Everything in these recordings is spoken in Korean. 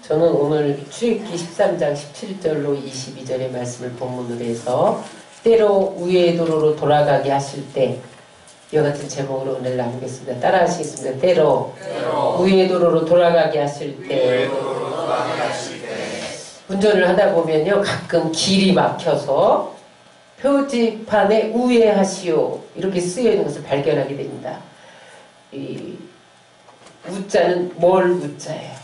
저는 오늘 출애굽기 13장 17절로 22절의 말씀을 본문으로 해서 때로 우회의 도로로 돌아가게 하실 때 이와 같은 제목으로 오늘 나누겠습니다. 따라 하시겠습니다. 때로 우회의 도로로 돌아가게 하실 때 운전을 하다 보면요 가끔 길이 막혀서 표지판에 우회하시오 이렇게 쓰여있는 것을 발견하게 됩니다. 이 우자는 멀 우자예요.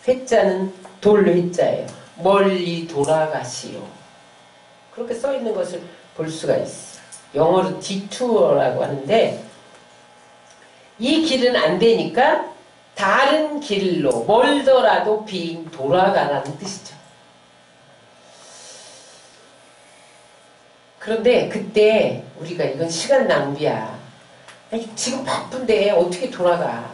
회자는 돌 회자예요. 멀리 돌아가시오. 그렇게 써있는 것을 볼 수가 있어요. 영어로 detour라고 하는데 이 길은 안 되니까 다른 길로 멀더라도 빙 돌아가라는 뜻이죠. 그런데 그때 우리가 이건 시간 낭비야. 아니, 지금 바쁜데 어떻게 돌아가.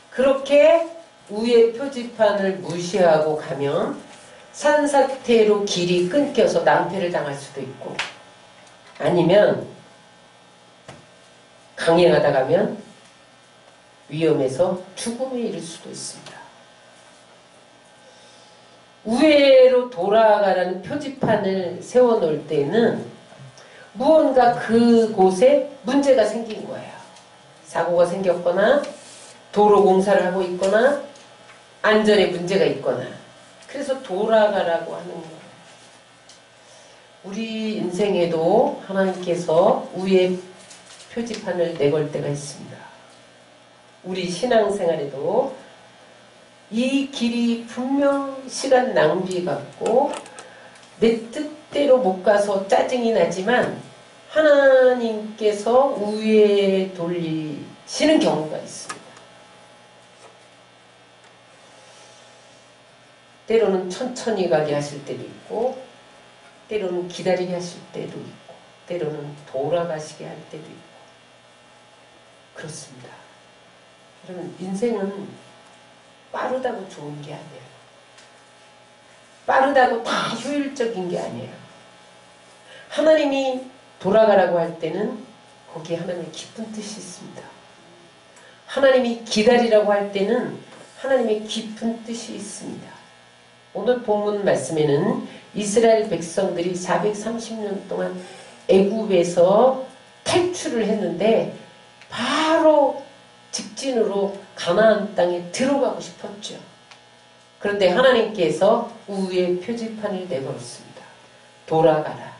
그렇게 우회 표지판을 무시하고 가면 산사태로 길이 끊겨서 낭패를 당할 수도 있고 아니면 강행하다 가면 위험해서 죽음에 이를 수도 있습니다. 우회로 돌아가라는 표지판을 세워놓을 때는 무언가 그곳에 문제가 생긴 거예요. 사고가 생겼거나 도로 공사를 하고 있거나 안전에 문제가 있거나 그래서 돌아가라고 하는 거예요. 우리 인생에도 하나님께서 우회 표지판을 내걸 때가 있습니다. 우리 신앙생활에도 이 길이 분명 시간 낭비 같고 내 뜻대로 못 가서 짜증이 나지만 하나님께서 우회에 돌리시는 경우가 있습니다. 때로는 천천히 가게 하실 때도 있고 때로는 기다리게 하실 때도 있고 때로는 돌아가시게 할 때도 있고 그렇습니다. 여러분 인생은 빠르다고 좋은 게 아니에요. 빠르다고 다 효율적인 게 아니에요. 하나님이 돌아가라고 할 때는 거기에 하나님의 깊은 뜻이 있습니다. 하나님이 기다리라고 할 때는 하나님의 깊은 뜻이 있습니다. 오늘 본문 말씀에는 이스라엘 백성들이 430년 동안 애굽에서 탈출을 했는데 바로 직진으로 가나안 땅에 들어가고 싶었죠. 그런데 하나님께서 우회의 표지판을 내걸었습니다. 돌아가라.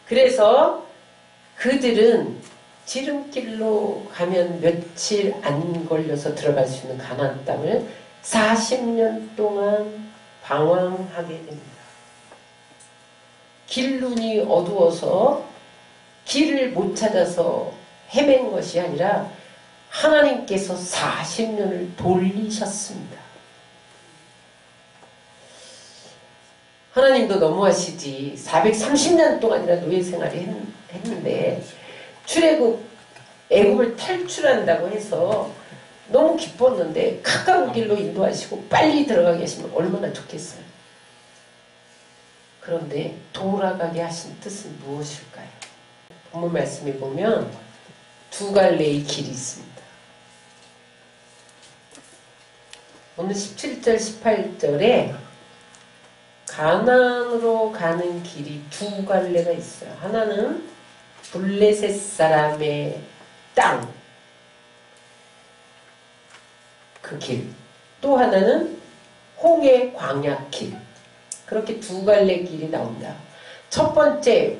그래서 그들은 지름길로 가면 며칠 안 걸려서 들어갈 수 있는 가나안 땅을 40년 동안 방황하게 됩니다. 길눈이 어두워서 길을 못 찾아서 헤맨 것이 아니라 하나님께서 40년을 돌리셨습니다. 하나님도 너무하시지 430년 동안이나 노예 생활을 했는데 출애굽 애굽을 탈출한다고 해서 너무 기뻤는데 가까운 길로 인도하시고 빨리 들어가게 하시면 얼마나 좋겠어요. 그런데 돌아가게 하신 뜻은 무엇일까요? 본문 말씀에 보면 두 갈래의 길이 있습니다. 오늘 17절 18절에 가나안으로 가는 길이 두 갈래가 있어요. 하나는 블레셋 사람의 땅 그 길, 또 하나는 홍해 광야 길. 그렇게 두 갈래 길이 나온다. 첫 번째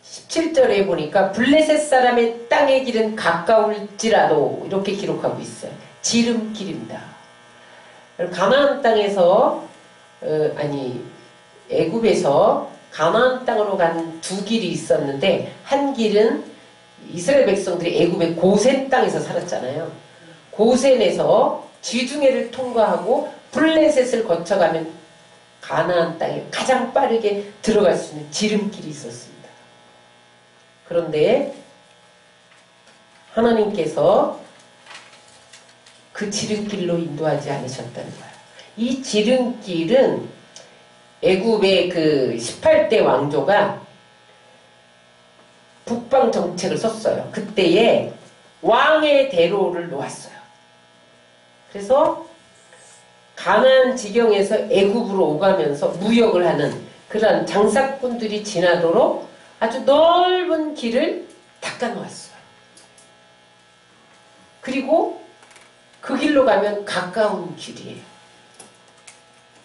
17절에 보니까 블레셋 사람의 땅의 길은 가까울지라도 이렇게 기록하고 있어요. 지름길입니다. 가나안 땅에서 애굽에서 가나안 땅으로 가는 두 길이 있었는데 한 길은 이스라엘 백성들이 애굽의 고센 땅에서 살았잖아요. 고센에서 지중해를 통과하고 블레셋을 거쳐가면 가나안 땅에 가장 빠르게 들어갈 수 있는 지름길이 있었습니다. 그런데 하나님께서 그 지름길로 인도하지 않으셨다는 거예요. 이 지름길은 애굽의 그 18대 왕조가 북방 정책을 썼어요. 그때에 왕의 대로를 놓았어요. 그래서 가나안 지경에서 애굽으로 오가면서 무역을 하는 그런 장사꾼들이 지나도록 아주 넓은 길을 닦아 놓았어요. 그리고 그 길로 가면 가까운 길이에요.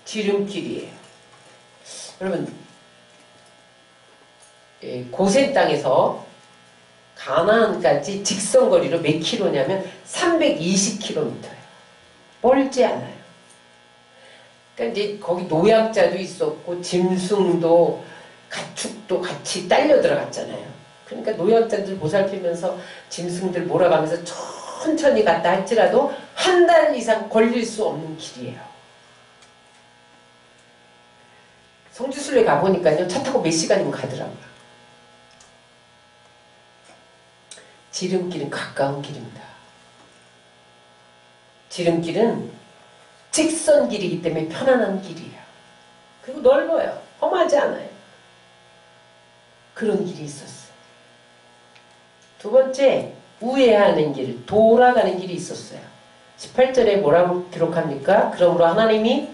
지름길이에요. 여러분, 고센 땅에서 가나안까지 직선거리로 몇 킬로냐면 320km예요. 멀지 않아요. 그러니까 이제 거기 노약자도 있었고 짐승도 가축도 같이 딸려 들어갔잖아요. 그러니까 노약자들 보살피면서 짐승들 몰아가면서 천천히 갔다 할지라도 한 달 이상 걸릴 수 없는 길이에요. 성지순례 가보니까요, 차 타고 몇 시간이면 가더라고요. 지름길은 가까운 길입니다. 지름길은 직선길이기 때문에 편안한 길이에요. 그리고 넓어요. 험하지 않아요. 그런 길이 있었어요. 두 번째, 우회하는 길, 돌아가는 길이 있었어요. 18절에 뭐라고 기록합니까? 그러므로 하나님이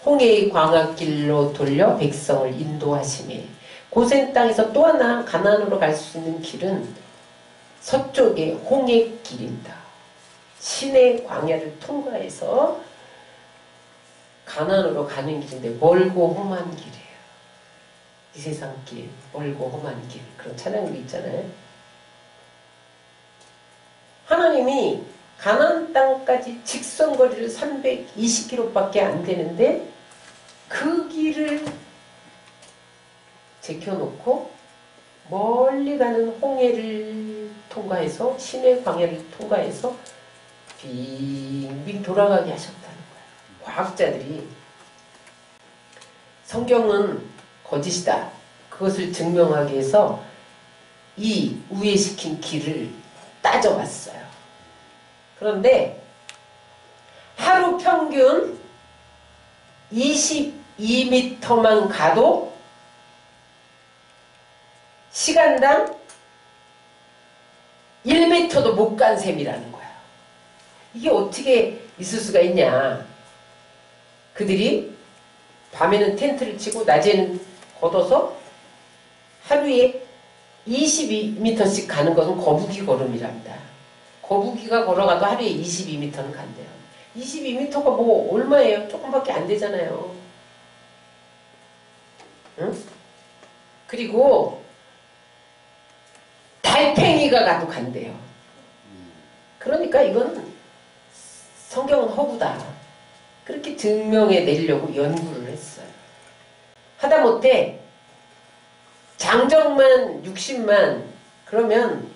홍해의 광학길로 돌려 백성을 인도하시니, 고센 땅에서 또 하나 가나안으로 갈 수 있는 길은 서쪽의 홍해길입니다. 신의 광야를 통과해서 가나안으로 가는 길인데 멀고 험한 길이에요. 이 세상 길, 멀고 험한 길, 그런 찬양도 있잖아요. 하나님이 가나안 땅까지 직선거리를 320km밖에 안 되는데 그 길을 제껴놓고 멀리 가는 홍해를 통과해서, 신의 광야를 통과해서 빙빙 돌아가게 하셨다는 거예요. 과학자들이 성경은 거짓이다, 그것을 증명하기 위해서 이 우회시킨 길을 따져봤어요. 그런데 하루 평균 22m만 가도 시간당 1m도 못 간 셈이라는 거야. 이게 어떻게 있을 수가 있냐. 그들이 밤에는 텐트를 치고 낮에는 걷어서 하루에 22m씩 가는 것은 거북이 걸음이랍니다. 거북이가 걸어가도 하루에 22m는 간대요. 22m가 뭐 얼마예요? 조금밖에 안 되잖아요. 응? 그리고 달팽이가 가도 간대요. 그러니까 이건 성경은 허구다, 그렇게 증명해 내려고 연구를 했어요. 하다못해 장정만 60만, 그러면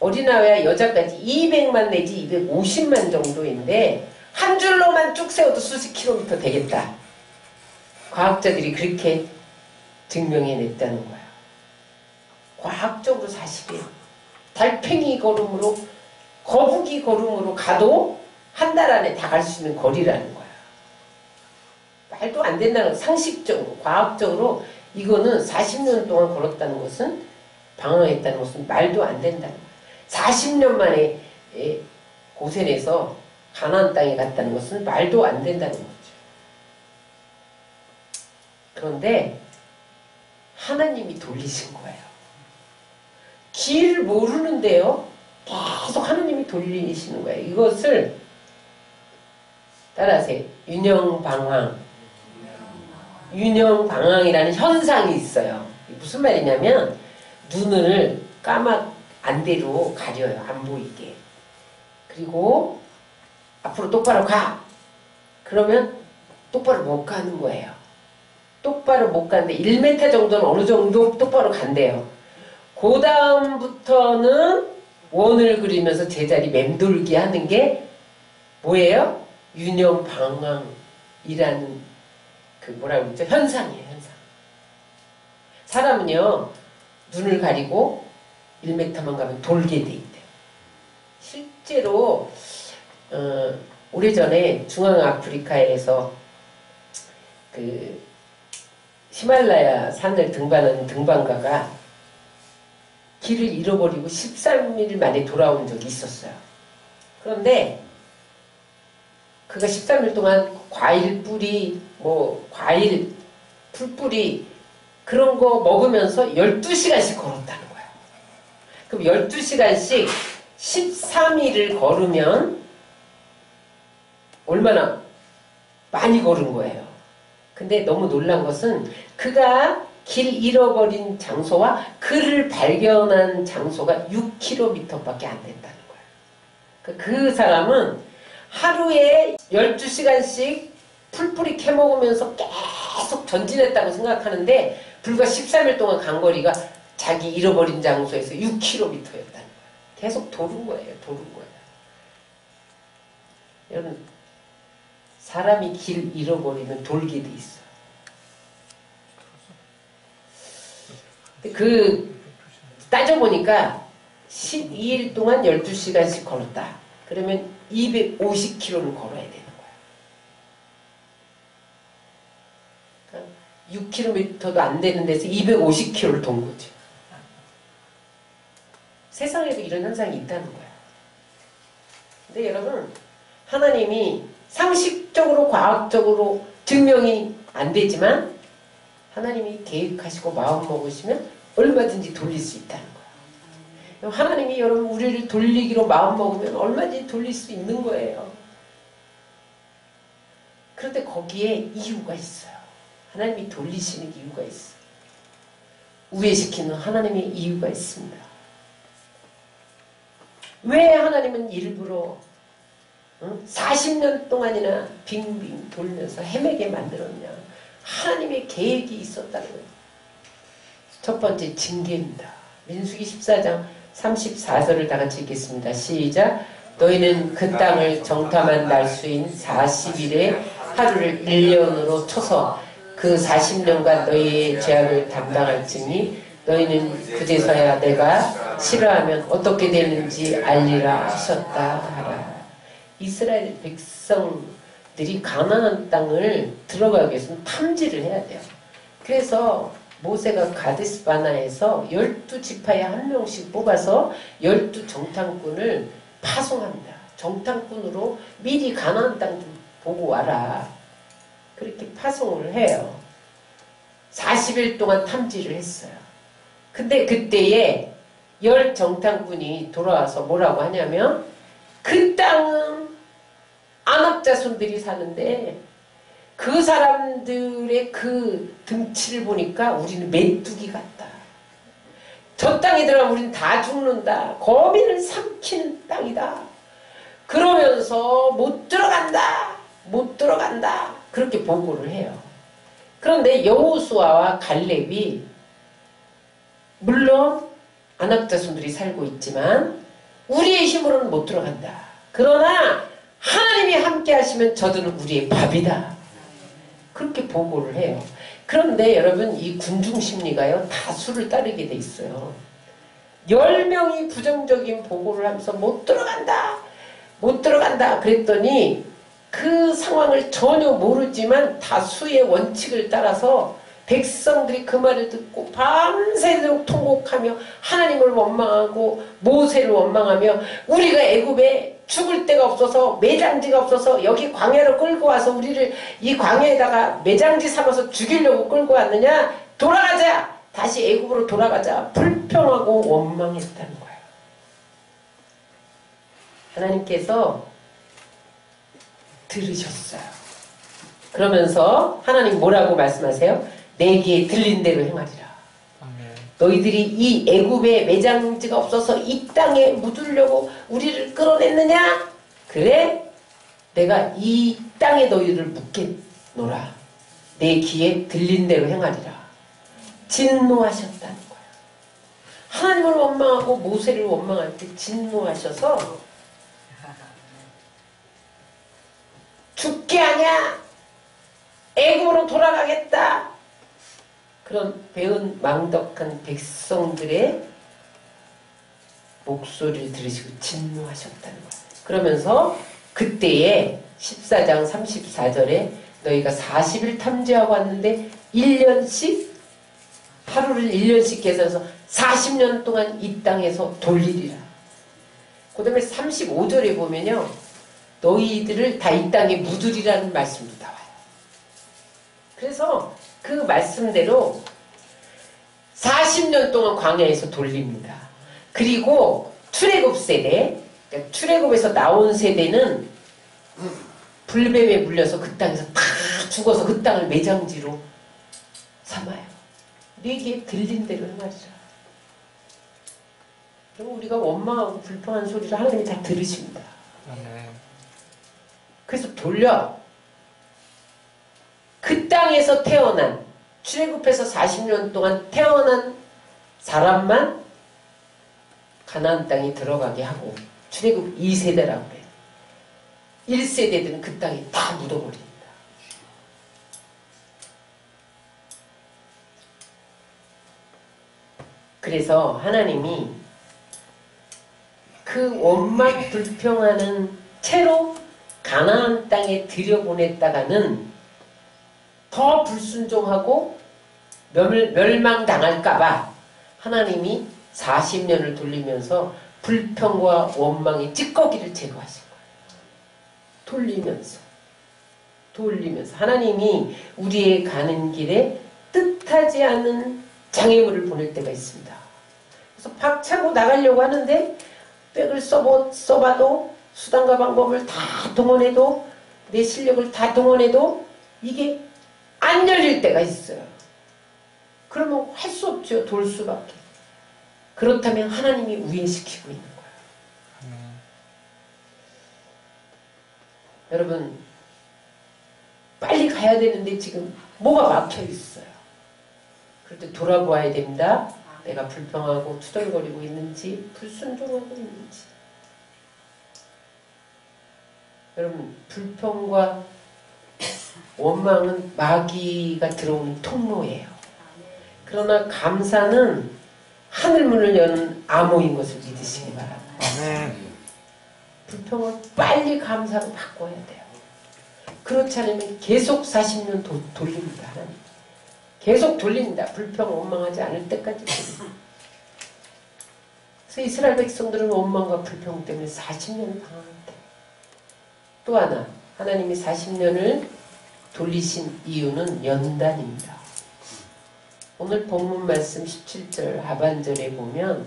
어린아이와 여자까지 200만 내지 250만 정도인데 한 줄로만 쭉 세워도 수십 킬로미터 되겠다. 과학자들이 그렇게 증명해냈다는 거야. 과학적으로 사실이에요. 달팽이 걸음으로, 거북이 걸음으로 가도 한 달 안에 다 갈 수 있는 거리라는 거야. 말도 안 된다는 거야. 상식적으로, 과학적으로 이거는 40년 동안 걸었다는 것은, 방황했다는 것은 말도 안 된다는 거야. 40년 만에 고센에서 가나안 땅에 갔다는 것은 말도 안 된다는 거죠. 그런데 하나님이 돌리신 거예요. 길 모르는데요, 계속 하나님이 돌리시는 거예요. 이것을 따라하세요. 윤영방황이라는 현상이 있어요. 무슨 말이냐면 눈을 안대로 가려요. 안 보이게. 그리고 앞으로 똑바로 가. 그러면 똑바로 못 가는 거예요. 똑바로 못 가는데 1m 정도는 어느 정도 똑바로 간대요. 그 다음부터는 원을 그리면서 제자리 맴돌기 하는 게 뭐예요? 윤영방황이라는 그 뭐라고 그러죠? 현상이에요. 현상. 사람은요, 눈을 가리고 1m만 가면 돌게 돼 있대요. 실제로 오래전에 중앙아프리카에서 그 히말라야 산을 등반하는 등반가가 길을 잃어버리고 13일 만에 돌아온 적이 있었어요. 그런데 그가 13일 동안 과일 뿌리, 뭐 과일 풀뿌리 그런 거 먹으면서 12시간씩 걸었다는 거야. 그럼 12시간씩 13일을 걸으면 얼마나 많이 걸은 거예요. 근데 너무 놀란 것은 그가 길 잃어버린 장소와 그를 발견한 장소가 6km밖에 안 된다는 거예요. 그 사람은 하루에 12시간씩 풀뿌리 캐먹으면서 계속 전진했다고 생각하는데 불과 13일 동안 간 거리가 자기 잃어버린 장소에서 6km였다는 거예요. 계속 도는 거예요. 도는 거예요. 여러분, 사람이 길 잃어버리면 돌게 돼 있어. 따져보니까 12일 동안 12시간씩 걸었다. 그러면 250km는 걸어야 되는 거야. 그러니까 6km도 안 되는 데서 250km를 돈 거죠. 세상에도 이런 현상이 있다는 거야. 근데 여러분, 하나님이 상식적으로 과학적으로 증명이 안 되지만 하나님이 계획하시고 마음 먹으시면 얼마든지 돌릴 수 있다는 거야. 하나님이 여러분 우리를 돌리기로 마음 먹으면 얼마든지 돌릴 수 있는 거예요. 그런데 거기에 이유가 있어요. 하나님이 돌리시는 이유가 있어요. 우회시키는 하나님의 이유가 있습니다. 왜 하나님은 일부러 40년 동안이나 빙빙 돌면서 헤매게 만들었냐. 하나님의 계획이 있었다는 거예요. 첫 번째 징계입니다. 민수기 14장 34절을 다 같이 읽겠습니다. 시작. 너희는 그 땅을 정탐한 날수인 40일에 하루를 1년으로 쳐서 그 40년간 너희의 죄악을 담당할지니 너희는 그제서야 내가 싫어하면 어떻게 되는지 알리라 하셨다 하라. 이스라엘 백성들이 가나안 땅을 들어가기 위해서는 탐지를 해야 돼요. 그래서 모세가 가데스 바나에서 12지파에 한 명씩 뽑아서 12정탐꾼을 파송합니다. 정탐꾼으로 미리 가나안 땅 좀 보고 와라. 그렇게 파송을 해요. 40일 동안 탐지를 했어요. 근데 그때에 10정탐꾼이 돌아와서 뭐라고 하냐면 그 땅은 아낙 자손들이 사는데 그 사람들의 그 등치를 보니까 우리는 메뚜기 같다. 저 땅에 들어가면 우리는 다 죽는다. 거민을 삼키는 땅이다. 그러면서 못 들어간다. 못 들어간다. 그렇게 보고를 해요. 그런데 여호수아와 갈렙이 물론 아낙 자손들이 살고 있지만 우리의 힘으로는 못 들어간다. 그러나 하나님이 함께 하시면 저들은 우리의 밥이다. 그렇게 보고를 해요. 그런데 여러분 이 군중 심리가요 다수를 따르게 돼 있어요. 10명이 부정적인 보고를 하면서 못 들어간다. 못 들어간다. 그랬더니 그 상황을 전혀 모르지만 다수의 원칙을 따라서 백성들이 그 말을 듣고 밤새도록 통곡하며 하나님을 원망하고 모세를 원망하며 우리가 애굽에 죽을 데가 없어서 매장지가 없어서 여기 광야로 끌고 와서 우리를 이 광야에다가 매장지 삼아서 죽이려고 끌고 왔느냐. 돌아가자. 다시 애굽으로 돌아가자. 불평하고 원망했다는 거예요. 하나님께서 들으셨어요. 그러면서 하나님 뭐라고 말씀하세요? 내게 들린 대로 행하리라. 너희들이 이 애굽에 매장지가 없어서 이 땅에 묻으려고 우리를 끌어냈느냐? 그래? 내가 이 땅에 너희를 묻겠노라. 내 귀에 들린 대로 행하리라. 진노하셨다는 거예요. 하나님을 원망하고 모세를 원망할 때 진노하셔서 죽게 하냐? 애굽으로 돌아가겠다. 그런 배은 망덕한 백성들의 목소리를 들으시고 진노하셨다는 거예요. 그러면서 그때에 14장 34절에 너희가 40일 탐지하고 왔는데 1년씩 하루를 1년씩 계산해서 40년 동안 이 땅에서 돌리리라. 그 다음에 35절에 보면요. 너희들을 다 이 땅에 묻으리라는 말씀도 나와요. 그래서 그 말씀대로 40년 동안 광야에서 돌립니다. 그리고 출애굽 세대, 그러니까 출애굽에서 나온 세대는 불뱀에 물려서 그 땅에서 다 죽어서 그 땅을 매장지로 삼아요. 네 귀에 들린 대로 말이죠. 그럼 우리가 원망하고 불평한 소리를 하나님이 다 들으십니다. 그래서 돌려. 그 땅에서 태어난, 출애굽해서 40년 동안 태어난 사람만 가나안 땅에 들어가게 하고, 출애굽 2세대라고 그래요. 1세대들은 그 땅에 다 묻어버립니다. 그래서 하나님이 그 원망 불평하는 채로 가나안 땅에 들여보냈다가는 더 불순종하고 멸망당할까봐 하나님이 40년을 돌리면서 불평과 원망의 찌꺼기를 제거하신 거예요. 돌리면서 하나님이 우리의 가는 길에 뜻하지 않은 장애물을 보낼 때가 있습니다. 그래서 박차고 나가려고 하는데 백을 써봐도 수단과 방법을 다 동원해도 내 실력을 다 동원해도 이게 안 열릴 때가 있어요. 그러면 할 수 없죠. 돌 수밖에. 그렇다면 하나님이 우회시키고 있는 거예요. 여러분, 빨리 가야 되는데 지금 뭐가 막혀 있어요. 그럴 때 돌아보아야 됩니다. 내가 불평하고 투덜거리고 있는지, 불순종하고 있는지. 여러분, 불평과 원망은 마귀가 들어오는 통로예요. 그러나 감사는 하늘문을 여는 암호인 것을 믿으시기 바랍니다. 불평을 빨리 감사로 바꿔야 돼요. 그렇지 않으면 계속 40년 돌립니다. 하나님. 계속 돌립니다. 불평, 원망하지 않을 때까지 돌립니다. 그래서 이스라엘 백성들은 원망과 불평 때문에 40년을 당하는데, 또 하나 하나님이 40년을 돌리신 이유는 연단입니다. 오늘 본문 말씀 17절 하반절에 보면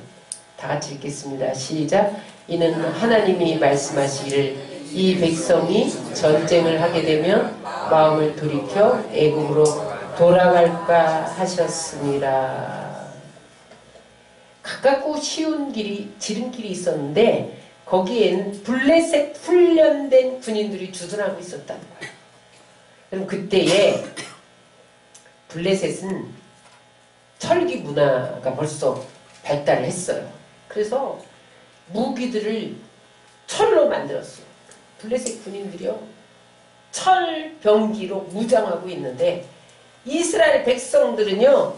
다 같이 읽겠습니다. 시작. 이는 하나님이 말씀하시기를 이 백성이 전쟁을 하게 되면 마음을 돌이켜 애굽으로 돌아갈까 하셨습니다. 가깝고 쉬운 길이, 지름길이 있었는데 거기에는 블레셋 훈련된 군인들이 주둔하고 있었다는 거예요. 그럼 그때에 블레셋은 철기 문화가 벌써 발달을 했어요. 그래서 무기들을 철로 만들었어요. 블레셋 군인들이요, 철 병기로 무장하고 있는데 이스라엘 백성들은요,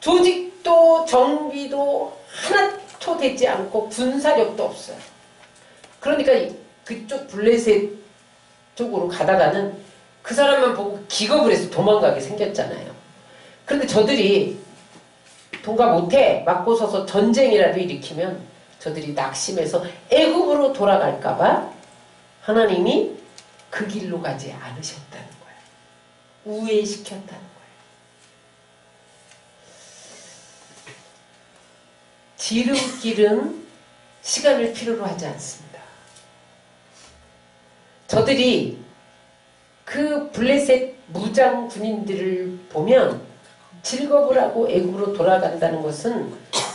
조직도 정비도 하나도 되지 않고 군사력도 없어요. 그러니까 그쪽 블레셋 쪽으로 가다가는 그 사람만 보고 기겁을 해서 도망가게 생겼잖아요. 그런데 저들이 통과 못해 맞고 서서 전쟁이라도 일으키면 저들이 낙심해서 애굽으로 돌아갈까봐 하나님이 그 길로 가지 않으셨다는 거예요. 우회시켰다는 거예요. 지름길은 시간을 필요로 하지 않습니다. 저들이 그 블레셋 무장 군인들을 보면 즐겁을 하고 애굽으로 돌아간다는 것은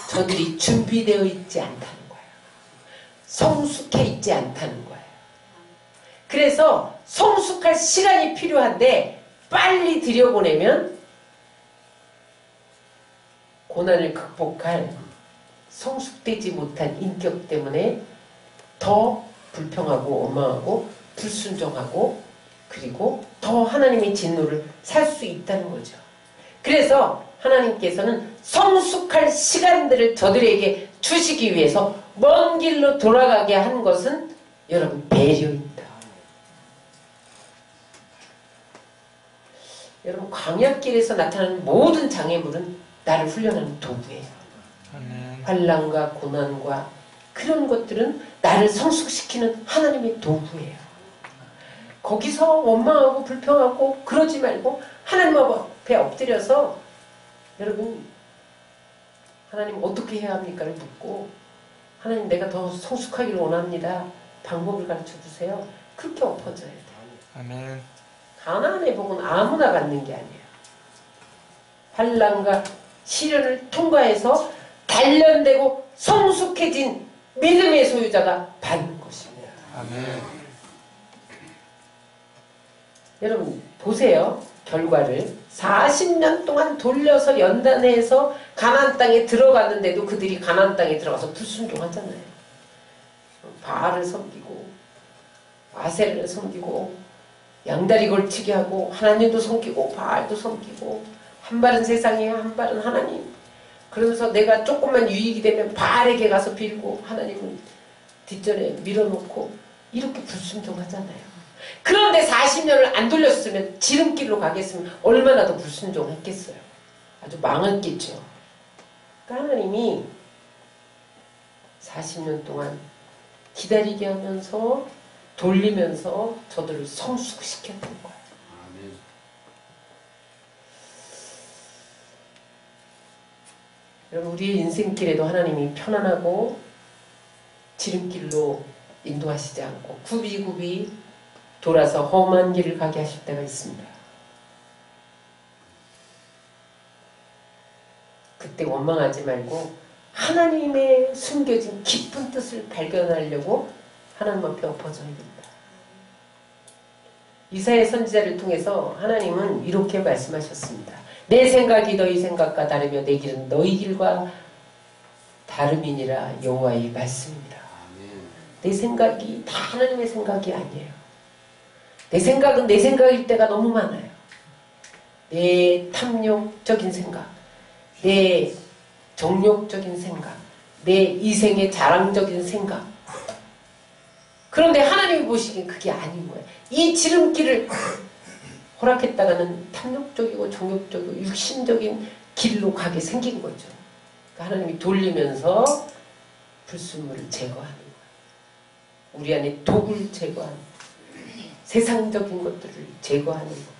저들이 준비되어 있지 않다는 거예요. 성숙해 있지 않다는 거예요. 그래서 성숙할 시간이 필요한데 빨리 들여보내면 고난을 극복할 성숙되지 못한 인격 때문에 더 불평하고 원망하고 불순종하고 그리고 더 하나님의 진노를 살 수 있다는 거죠. 그래서 하나님께서는 성숙할 시간들을 저들에게 주시기 위해서 먼 길로 돌아가게 한 것은 여러분 배려입니다. 여러분 광야길에서 나타나는 모든 장애물은 나를 훈련하는 도구예요. 환난과 고난과 그런 것들은 나를 성숙시키는 하나님의 도구예요. 거기서 원망하고 불평하고 그러지 말고 하나님 앞에 엎드려서 여러분 하나님 어떻게 해야 합니까를 묻고 하나님 내가 더 성숙하기를 원합니다. 방법을 가르쳐 주세요. 그렇게 엎어져야 돼요. 아멘. 가나안의 복은 아무나 갖는 게 아니에요. 환난과 시련을 통과해서 단련되고 성숙해진 믿음의 소유자가 받는 것입니다. 아멘. 여러분 보세요. 결과를 40년 동안 돌려서 연단해서 가나안 땅에 들어갔는데도 그들이 가나안 땅에 들어가서 불순종하잖아요. 바알을 섬기고 아세를 섬기고 양다리 걸치게 하고 하나님도 섬기고 바알도 섬기고 한 발은 세상에 한 발은 하나님. 그러면서 내가 조금만 유익이 되면 바알에게 가서 빌고 하나님은 뒷전에 밀어놓고 이렇게 불순종하잖아요. 그런데 40년을 안 돌렸으면 지름길로 가겠으면 얼마나 더 불순종했겠어요. 아주 망했겠죠. 그러니까 하나님이 40년 동안 기다리게 하면서 돌리면서 저들을 성숙시켰던 거예요. 여러분 우리의 인생길에도 하나님이 편안하고 지름길로 인도하시지 않고 굽이굽이 돌아서 험한 길을 가게 하실 때가 있습니다. 그때 원망하지 말고 하나님의 숨겨진 깊은 뜻을 발견하려고 하나님 앞에 엎어져야 됩니다. 이사야 선지자를 통해서 하나님은 이렇게 말씀하셨습니다. 내 생각이 너희 생각과 다르며 내 길은 너희 길과 다름이니라 여호와의 말씀입니다. 내 생각이 다 하나님의 생각이 아니에요. 내 생각은 내 생각일 때가 너무 많아요. 내 탐욕적인 생각, 내 정욕적인 생각, 내 이생의 자랑적인 생각. 그런데 하나님이 보시기엔 그게 아닌 거예요. 이 지름길을 허락했다가는 탐욕적이고 정욕적이고 육신적인 길로 가게 생긴 거죠. 그러니까 하나님이 돌리면서 불순물을 제거하는 거예요. 우리 안에 독을 제거하는 거예요. 세상적인 것들을 제거하는 것.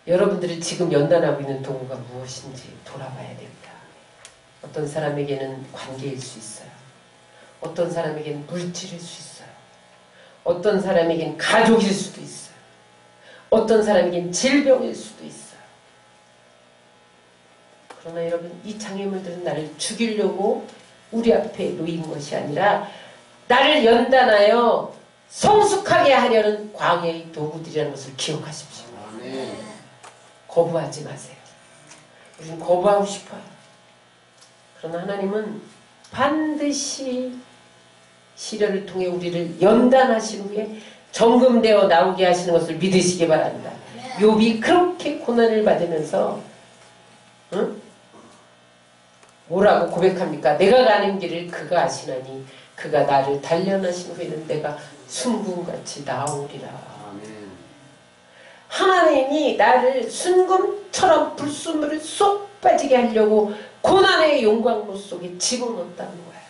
여러분들이 지금 연단하고 있는 도구가 무엇인지 돌아봐야 됩니다. 어떤 사람에게는 관계일 수 있어요. 어떤 사람에게는 물질일 수 있어요. 어떤 사람에게는 가족일 수도 있어요. 어떤 사람에게는 질병일 수도 있어요. 그러나 여러분 이 장애물들은 나를 죽이려고 우리 앞에 놓인 것이 아니라 나를 연단하여 성숙하게 하려는 광야의 도구들이라는 것을 기억하십시오. 거부하지 마세요. 우리는 거부하고 싶어요. 그러나 하나님은 반드시 시련을 통해 우리를 연단하신 후에 정금되어 나오게 하시는 것을 믿으시기 바랍니다. 욥이 그렇게 고난을 받으면서 뭐라고 고백합니까? 내가 가는 길을 그가 아시나니 그가 나를 단련하신 후에는 내가 순금같이 나오리라. 하나님이 나를 순금처럼 불순물을 쏙 빠지게 하려고 고난의 용광로 속에 집어넣었다는 거예요.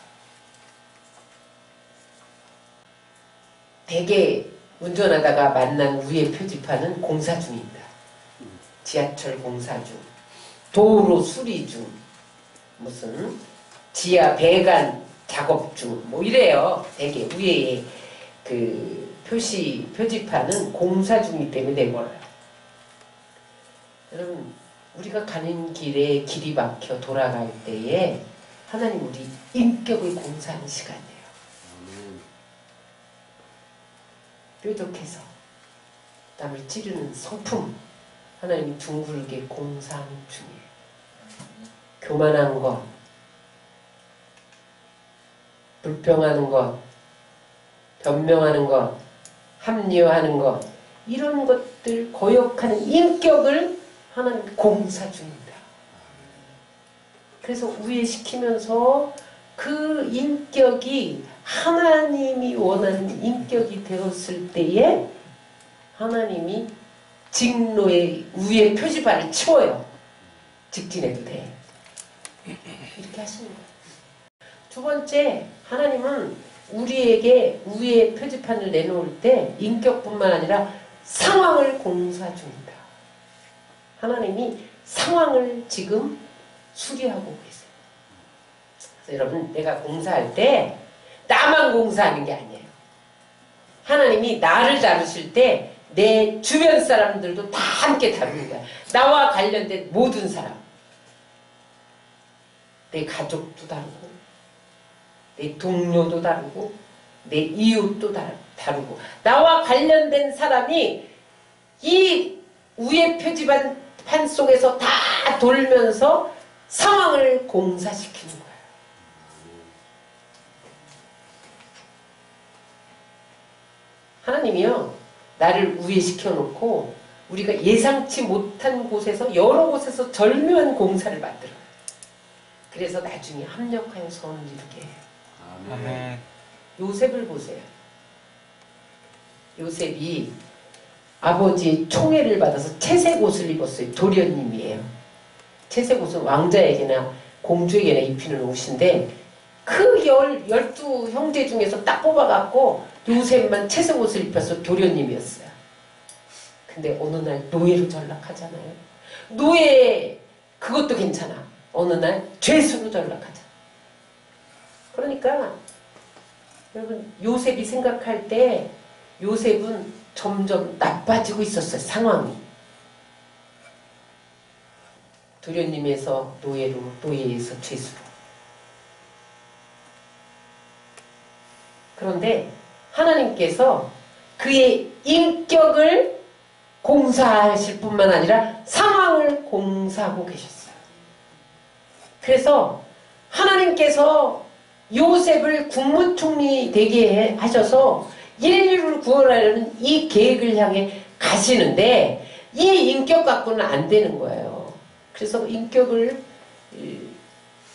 대개 운전하다가 만난 우회 표지판은 공사 중입니다. 지하철 공사 중, 도로 수리 중, 무슨 지하 배관 작업 중, 뭐 이래요. 대개 위에 그 표지판은 공사 중이기 때문에 내걸어요. 여러분, 우리가 가는 길에 길이 막혀 돌아갈 때에 하나님 우리 인격을 공사하는 시간이에요. 뾰족해서 남을 찌르는 성품 하나님이 둥글게 공사하는 중이에요. 교만한 것, 불평하는 것, 변명하는 것, 합리화하는 것, 이런 것들 거역하는 인격을 하나님 공사 중입니다. 그래서 우회시키면서 그 인격이 하나님이 원하는 인격이 되었을 때에 하나님이 직로의 우회 표지판을 치워요. 직진해도 돼. 이렇게 하시는 거예요. 두 번째, 하나님은 우리에게 우리의 표지판을 내놓을 때 인격뿐만 아니라 상황을 공사 중이다. 하나님이 상황을 지금 수리하고 계세요. 그래서 여러분, 내가 공사할 때 나만 공사하는 게 아니에요. 하나님이 나를 다루실 때 내 주변 사람들도 다 함께 다루는 거야. 나와 관련된 모든 사람. 내 가족도 다루고, 내 동료도 다루고, 내 이웃도 다루고, 나와 관련된 사람이 이 우의 표지판 속에서 다 돌면서 상황을 공사시키는 거야. 하나님이요, 나를 우회시켜 놓고 우리가 예상치 못한 곳에서, 여러 곳에서 절묘한 공사를 만들어요. 그래서 나중에 합력하여 선을 이루게 해요. 아멘. 요셉을 보세요. 요셉이 아버지 총애를 받아서 채색 옷을 입었어요. 도련님이에요. 채색 옷은 왕자에게나 공주에게나 입히는 옷인데, 그 12 형제 중에서 딱 뽑아갖고 요셉만 채색 옷을 입혀서 도련님이었어요. 근데 어느 날 노예로 전락하잖아요. 노예, 그것도 괜찮아. 어느 날 죄수로 전락하잖아. 그러니까 여러분, 요셉이 생각할 때 요셉은 점점 나빠지고 있었어요. 상황이. 도련님에서 노예로, 노예에서 죄수로. 그런데 하나님께서 그의 인격을 공사하실 뿐만 아니라 상황을 공사하고 계셨어요. 그래서 하나님께서 요셉을 국무총리 되게 하셔서 인류를 구원하려는 이 계획을 향해 가시는데, 이 인격 갖고는 안 되는 거예요. 그래서 인격을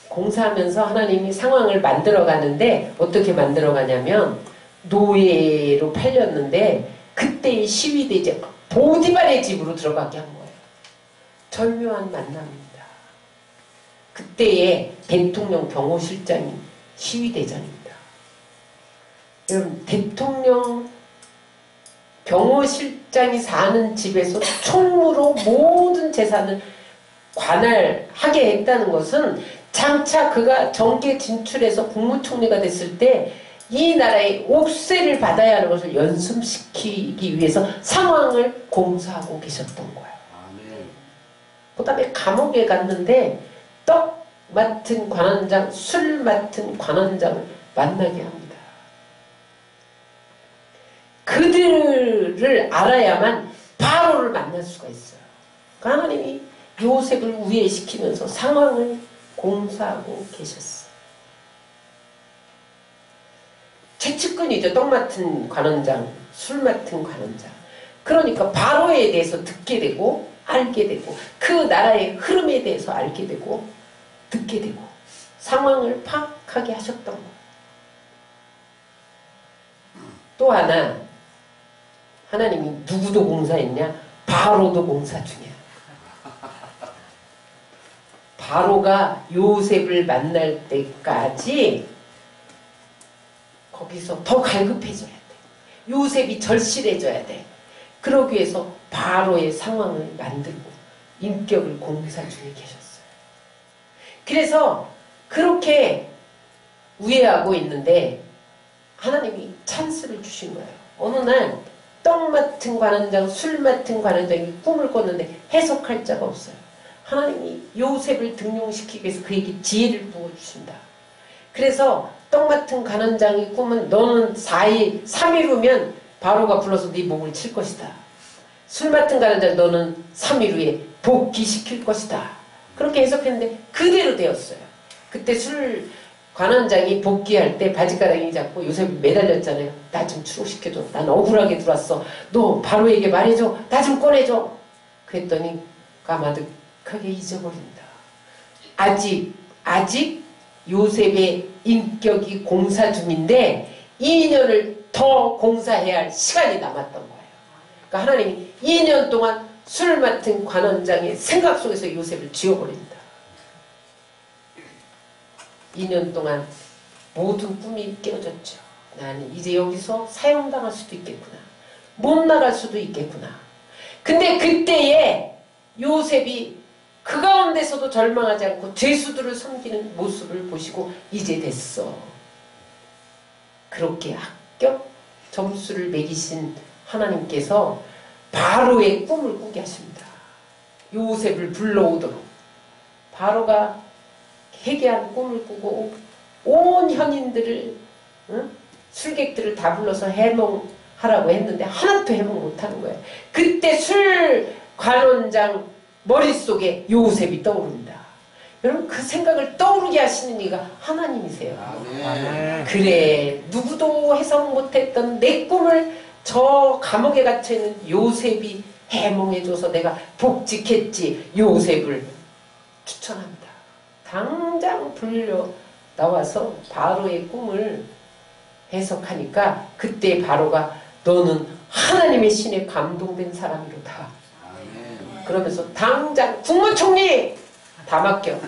공사하면서 하나님이 상황을 만들어 가는데, 어떻게 만들어 가냐면, 노예로 팔렸는데 그때의 시위대제 보디발의 집으로 들어가게 한 거예요. 절묘한 만남입니다. 그때의 대통령 경호실장이 시위대장입니다. 여러분, 대통령 경호실장이 사는 집에서 총무로 모든 재산을 관할하게 했다는 것은, 장차 그가 정계 진출해서 국무총리가 됐을 때 이 나라의 옥세를 받아야 하는 것을 연습시키기 위해서 상황을 공사하고 계셨던 거예요. 그 다음에 감옥에 갔는데 떡 맡은 관원장, 술 맡은 관원장을 만나게 합니다. 그들을 알아야만 바로를 만날 수가 있어요. 그러니까 하나님이 요셉을 우회시키면서 상황을 공사하고 계셨어요. 최측근이죠. 떡 맡은 관원장, 술 맡은 관원장. 그러니까 바로에 대해서 듣게 되고 알게 되고, 그 나라의 흐름에 대해서 알게 되고 듣게 되고, 상황을 파악하게 하셨던 거예요. 또 하나, 하나님이 누구도 공사했냐? 바로도 공사 중이야. 바로가 요셉을 만날 때까지 거기서 더 갈급해져야 돼. 요셉이 절실해져야 돼. 그러기 위해서 바로의 상황을 만들고 인격을 공사 중에 계셨어요. 그래서 그렇게 우애하고 있는데 하나님이 찬스를 주신 거예요. 어느 날 떡 맡은 관원장, 술 맡은 관원장이 꿈을 꿨는데 해석할 자가 없어요. 하나님이 요셉을 등용시키기 위해서 그에게 지혜를 부어주신다. 그래서 떡 맡은 관원장이 꿈은, 너는 3일 후면 바로가 불러서 네 목을 칠 것이다. 술 맡은 관원장, 너는 3일 후에 복귀시킬 것이다. 그렇게 해석했는데 그대로 되었어요. 그때 술 관원장이 복귀할 때 바지가랑이 잡고 요셉이 매달렸잖아요. 나 좀 출국시켜줘. 난 억울하게 들어왔어. 너 바로에게 말해줘. 나 좀 꺼내줘. 그랬더니 까마득하게 잊어버린다. 아직 요셉의 인격이 공사 중인데 2년을 더 공사해야 할 시간이 남았던 거예요. 그러니까 하나님이 2년 동안 술 맡은 관원장의 생각 속에서 요셉을 지워버립니다. 2년 동안 모든 꿈이 깨어졌죠. 나는 이제 여기서 사형당할 수도 있겠구나. 못 나갈 수도 있겠구나. 근데 그때에 요셉이 그 가운데서도 절망하지 않고 죄수들을 섬기는 모습을 보시고 이제 됐어. 그렇게 합격 점수를 매기신 하나님께서 바로의 꿈을 꾸게 하십니다. 요셉을 불러오도록. 바로가 회개한 꿈을 꾸고 온 현인들을 술객들을 다 불러서 해몽하라고 했는데 하나도 해몽 못하는 거예요. 그때 술 관원장 머릿속에 요셉이 떠오릅니다. 여러분 그 생각을 떠오르게 하시는 이가 하나님이세요. 아멘. 그래 누구도 해석 못했던 내 꿈을 저 감옥에 갇혀있는 요셉이 해몽해줘서 내가 복직했지. 요셉을 추천합니다. 당장 불려 나와서 바로의 꿈을 해석하니까 그때 바로가 너는 하나님의 신에 감동된 사람이로다. 그러면서 당장 국무총리 다 맡겨.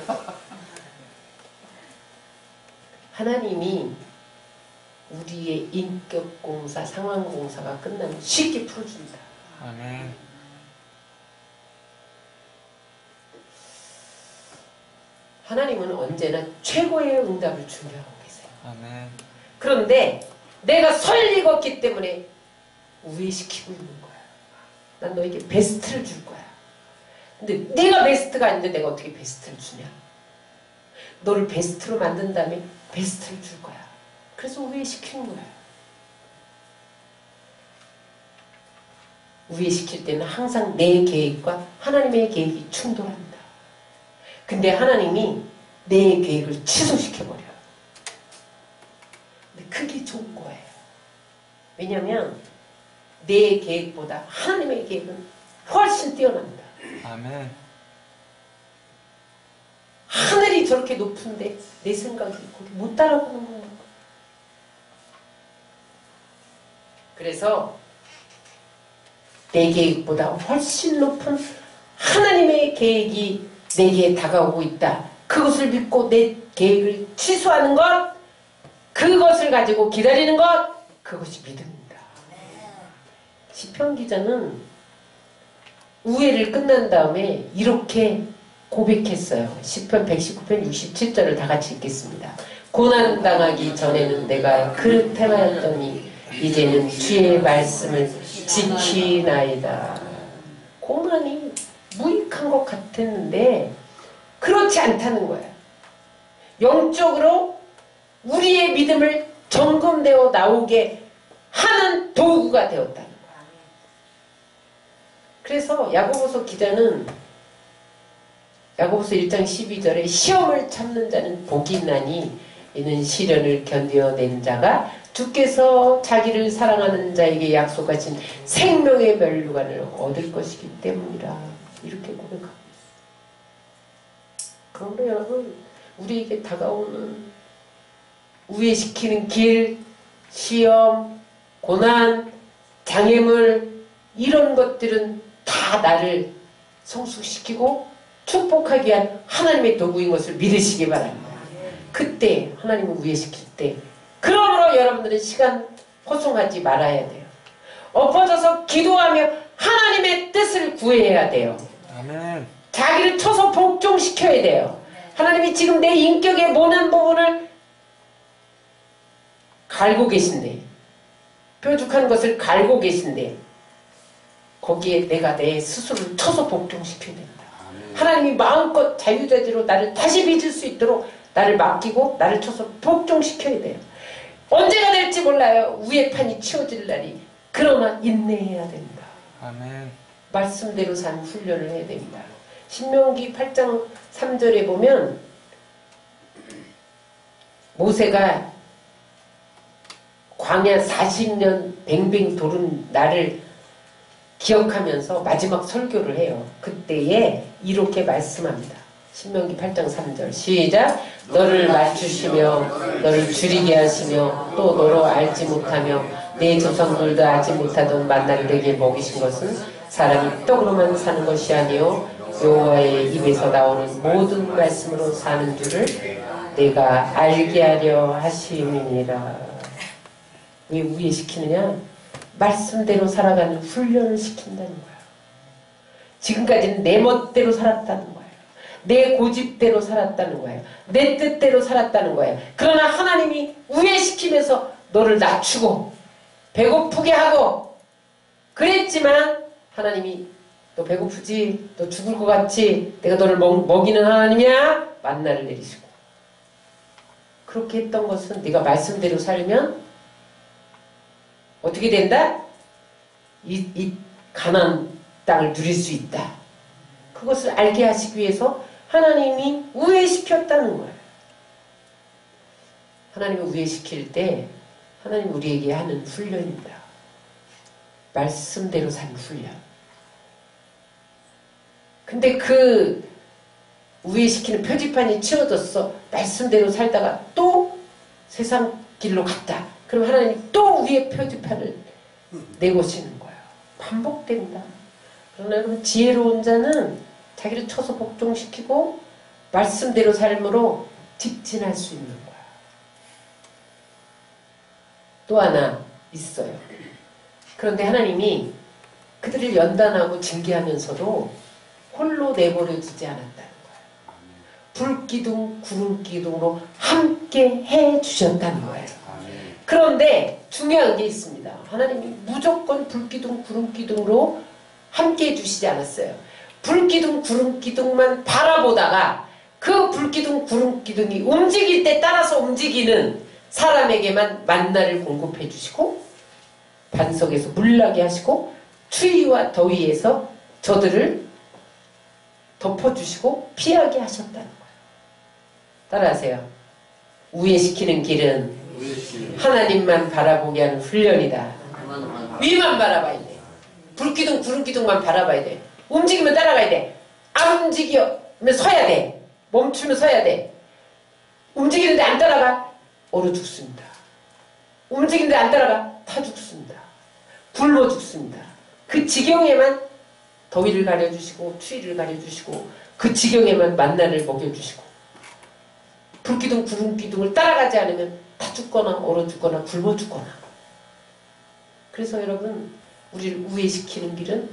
하나님이 우리의 인격공사, 상황공사가 끝나면 쉽게 풀어준다. 아멘. 하나님은 언제나 최고의 응답을 준비하고 계세요. 아멘. 그런데 내가 설 익었기 때문에 우회시키고 있는 거야. 난 너에게 베스트를 줄 거야. 근데 네가 베스트가 아닌데 내가 어떻게 베스트를 주냐. 너를 베스트로 만든 다음에 베스트를 줄 거야. 그래서 우회시키는 거야. 우회시킬 때는 항상 내 계획과 하나님의 계획이 충돌합니다. 근데 하나님이 내 계획을 취소시켜버려요. 근데 그게 좋은 거예요. 왜냐하면 내 계획보다 하나님의 계획은 훨씬 뛰어납니다. 아멘. 하늘이 저렇게 높은데 내 생각이 거기 못 따라가는 거예요. 그래서 내 계획보다 훨씬 높은 하나님의 계획이 내게 다가오고 있다. 그것을 믿고 내 계획을 취소하는 것, 그것을 가지고 기다리는 것, 그것이 믿음입니다. 시편 기자는 우회를 끝난 다음에 이렇게 고백했어요. 시편 119편 67절을 다 같이 읽겠습니다. 고난당하기 전에는 내가 그릇 행하였더니 이제는 주의 말씀을 지키나이다. 고난이 무익한 것 같았는데 그렇지 않다는 거예요. 영적으로 우리의 믿음을 점검되어 나오게 하는 도구가 되었다는 거예요. 그래서 야고보서 기자는 야고보서 1장 12절에 시험을 참는 자는 복이 있나니 이는 시련을 견뎌낸 자가 주께서 자기를 사랑하는 자에게 약속하신 생명의 멸류관을 얻을 것이기 때문이라. 이렇게 고백하고 있어요. 그러므로 여러분 우리에게 다가오는 우회시키는 길, 시험, 고난, 장애물 이런 것들은 다 나를 성숙시키고 축복하기 위한 하나님의 도구인 것을 믿으시기 바랍니다. 그때 하나님을 우회시킬 때 그러므로 여러분들은 시간 허송하지 말아야 돼요. 엎어져서 기도하며 하나님의 뜻을 구해야 돼요. 아멘. 자기를 쳐서 복종시켜야 돼요. 하나님이 지금 내 인격의 모난 부분을 갈고 계신데, 뾰족한 것을 갈고 계신데 거기에 내가 내 스스로를 쳐서 복종시켜야 된다. 하나님이 마음껏 자유자재로 나를 다시 빚을 수 있도록 나를 맡기고 나를 쳐서 복종시켜야 돼요. 언제가 될지 몰라요. 우회판이 치워질 날이. 그러나 인내해야 됩니다. 아멘. 말씀대로 산 훈련을 해야 됩니다. 신명기 8장 3절에 보면 모세가 광야 40년 뱅뱅 도른 날을 기억하면서 마지막 설교를 해요. 그때에 이렇게 말씀합니다. 신명기 8장 3절 시작. 너를 맞추시며 너를 줄이게 하시며 또 너로 알지 못하며 내 조상들도 알지 못하던 만나를 내게 먹이신 것은 사람이 떡으로만 사는 것이 아니요 여호와의 입에서 나오는 모든 말씀으로 사는 줄을 내가 알게 하려 하심이니라. 왜 우회시키느냐? 말씀대로 살아가는 훈련을 시킨다는 거야. 지금까지는 내 멋대로 살았다는 거예요. 내 고집대로 살았다는 거예요. 내 뜻대로 살았다는 거예요. 그러나 하나님이 우회시키면서 너를 낮추고 배고프게 하고 그랬지만 하나님이 너 배고프지? 너 죽을 것 같지? 내가 너를 먹이는 하나님이야? 만나를 내리시고 그렇게 했던 것은 네가 말씀대로 살면 어떻게 된다? 이 가나안 땅을 누릴 수 있다. 그것을 알게 하시기 위해서 하나님이 우회시켰다는 거예요. 하나님이 우회시킬 때 하나님 우리에게 하는 훈련입니다. 말씀대로 사는 훈련. 근데 그 우회시키는 표지판이 치워졌어. 말씀대로 살다가 또 세상 길로 갔다. 그럼 하나님이 또 위에 표지판을 내고시는 거예요. 반복된다. 그러나 여러분 지혜로운 자는 자기를 쳐서 복종시키고 말씀대로 삶으로 직진할 수 있는 거야. 또 하나 있어요. 그런데 하나님이 그들을 연단하고 징계하면서도 홀로 내버려두지 않았다는 거예요. 불기둥 구름기둥으로 함께 해주셨다는 거예요. 그런데 중요한 게 있습니다. 하나님이 무조건 불기둥 구름기둥으로 함께 해주시지 않았어요. 불기둥 구름기둥만 바라보다가 그 불기둥 구름기둥이 움직일 때 따라서 움직이는 사람에게만 만나를 공급해 주시고 반석에서 물나게 하시고 추위와 더위에서 저들을 덮어주시고 피하게 하셨다는 거예요. 따라하세요. 우회시키는 길은 하나님만 바라보게 하는 훈련이다. 위만 바라봐야 돼. 불기둥 구름기둥만 바라봐야 돼. 움직이면 따라가야 돼. 안 움직이면 서야 돼. 멈추면 서야 돼. 움직이는데 안 따라가? 얼어 죽습니다. 움직이는데 안 따라가? 타 죽습니다. 굶어 죽습니다. 그 지경에만 더위를 가려주시고 추위를 가려주시고 그 지경에만 만나를 먹여주시고 불기둥 구름기둥을 따라가지 않으면 타 죽거나 얼어 죽거나 굶어 죽거나. 그래서 여러분 우리를 우회시키는 길은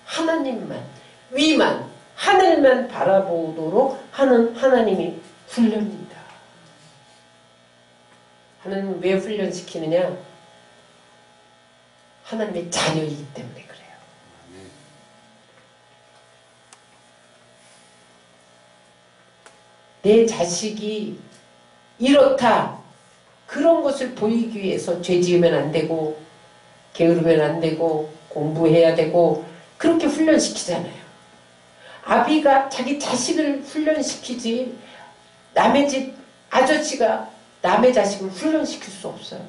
하나님만 위만 하늘만 바라보도록 하는 하나님이 훈련입니다. 하나님은 왜 훈련시키느냐? 하나님의 자녀이기 때문에 그래요. 내 자식이 이렇다 그런 것을 보이기 위해서 죄 지으면 안 되고 게으르면 안 되고 공부해야 되고 그렇게 훈련시키잖아요. 아비가 자기 자식을 훈련시키지 남의 집 아저씨가 남의 자식을 훈련시킬 수 없어요.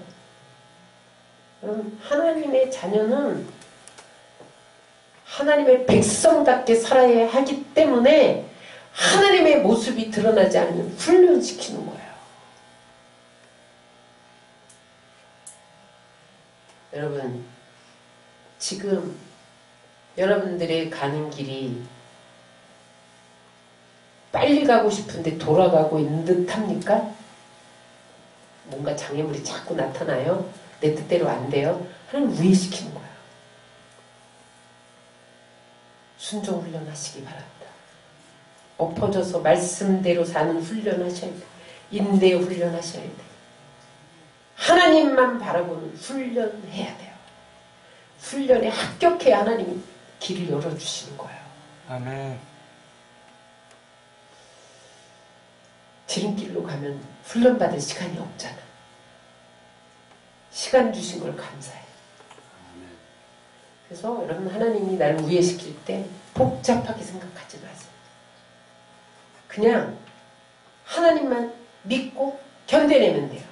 하나님의 자녀는 하나님의 백성답게 살아야 하기 때문에 하나님의 모습이 드러나지 않으면 훈련시키는 거예요. 여러분 지금 여러분들의 가는 길이 빨리 가고 싶은데 돌아가고 있는 듯 합니까? 뭔가 장애물이 자꾸 나타나요. 내 뜻대로 안 돼요. 하나님 우회시키는 거예요. 순종 훈련하시기 바랍니다. 엎어져서 말씀대로 사는 훈련하셔야 돼요. 인내 훈련하셔야 돼요. 하나님만 바라보는 훈련해야 돼요. 훈련에 합격해야 하나님이 길을 열어주시는 거예요. 아멘. 지름길로 가면 훈련받을 시간이 없잖아. 시간 주신 걸 감사해. 그래서 여러분 하나님이 나를 우회시킬 때 복잡하게 생각하지 마세요. 그냥 하나님만 믿고 견뎌내면 돼요.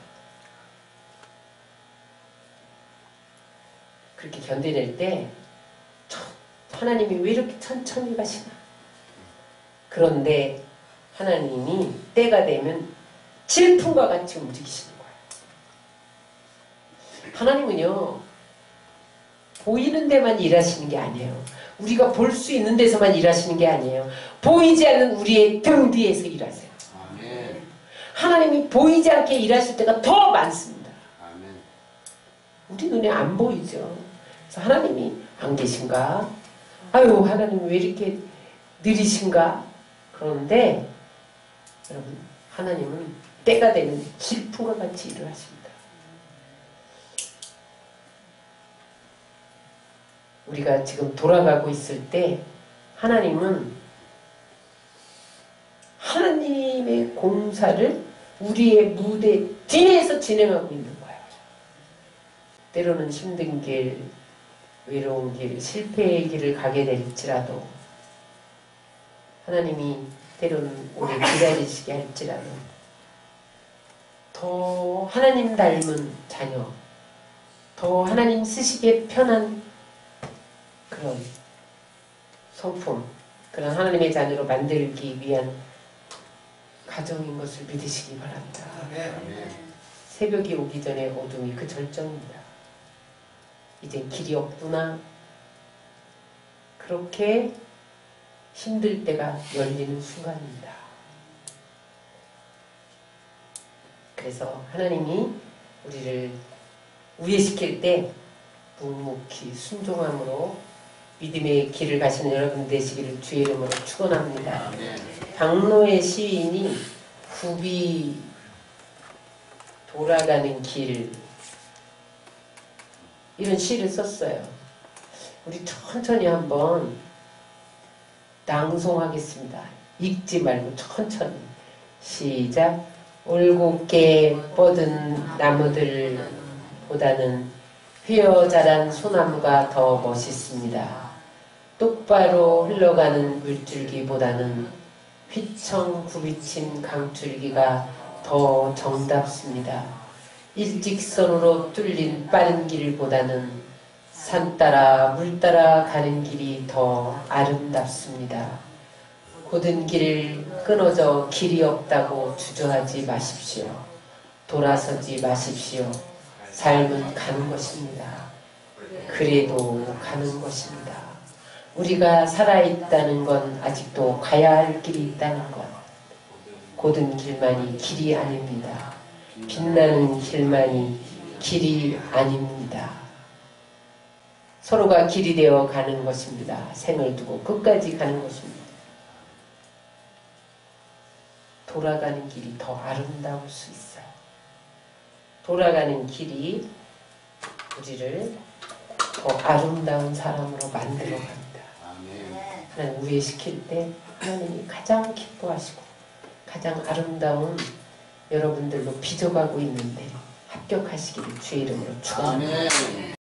그렇게 견뎌낼 때 하나님이 왜 이렇게 천천히 가시나. 그런데 하나님이 때가 되면 질풍과 같이 움직이시는 거예요. 하나님은요 보이는 데만 일하시는 게 아니에요. 우리가 볼 수 있는 데서만 일하시는 게 아니에요. 보이지 않는 우리의 등 뒤에서 일하세요. 하나님이 보이지 않게 일하실 때가 더 많습니다. 아멘. 우리 눈에 안 보이죠. 그래서 하나님이 안 계신가? 아유, 하나님 왜 이렇게 느리신가? 그런데 여러분, 하나님은 때가 되면 질풍과 같이 일을 하십니다. 우리가 지금 돌아가고 있을 때 하나님은 하나님의 공사를 우리의 무대 뒤에서 진행하고 있는 거예요. 때로는 힘든 길, 외로운 길, 실패의 길을 가게 될지라도 하나님이 때로는 오래 기다리시게 할지라도 더 하나님 닮은 자녀, 더 하나님 쓰시기에 편한 그런 성품, 그런 하나님의 자녀로 만들기 위한 가정인 것을 믿으시기 바랍니다. 아멘. 새벽이 오기 전에 어둠이 그 절정입니다. 이제 길이 없구나. 그렇게 힘들 때가 열리는 순간입니다. 그래서 하나님이 우리를 우회시킬 때 묵묵히 순종함으로 믿음의 길을 가시는 여러분 되시기를 주의 이름으로 축원합니다. 박노의 시인이 굽이 돌아가는 길 이런 시를 썼어요. 우리 천천히 한번 낭송하겠습니다. 읽지 말고 천천히. 시작. 올곧게 뻗은 나무들보다는 휘어 자란 소나무가 더 멋있습니다. 똑바로 흘러가는 물줄기보다는 휘청 굽이친 강줄기가 더 정답습니다. 일직선으로 뚫린 빠른 길보다는 산 따라 물 따라 가는 길이 더 아름답습니다. 고든 길 끊어져 길이 없다고 주저하지 마십시오. 돌아서지 마십시오. 삶은 가는 것입니다. 그래도 가는 것입니다. 우리가 살아있다는 건 아직도 가야 할 길이 있다는 것. 고든 길만이 길이 아닙니다. 빛나는 길만이 길이 아닙니다. 서로가 길이 되어 가는 것입니다. 생을 두고 끝까지 가는 것입니다. 돌아가는 길이 더 아름다울 수 있어요. 돌아가는 길이 우리를 더 아름다운 사람으로 만들어 갑니다. 하나님 우회시킬 때 하나님이 가장 기뻐하시고 가장 아름다운 여러분들로 빚어가고 있는데 합격하시기를 주의 이름으로 축원합니다.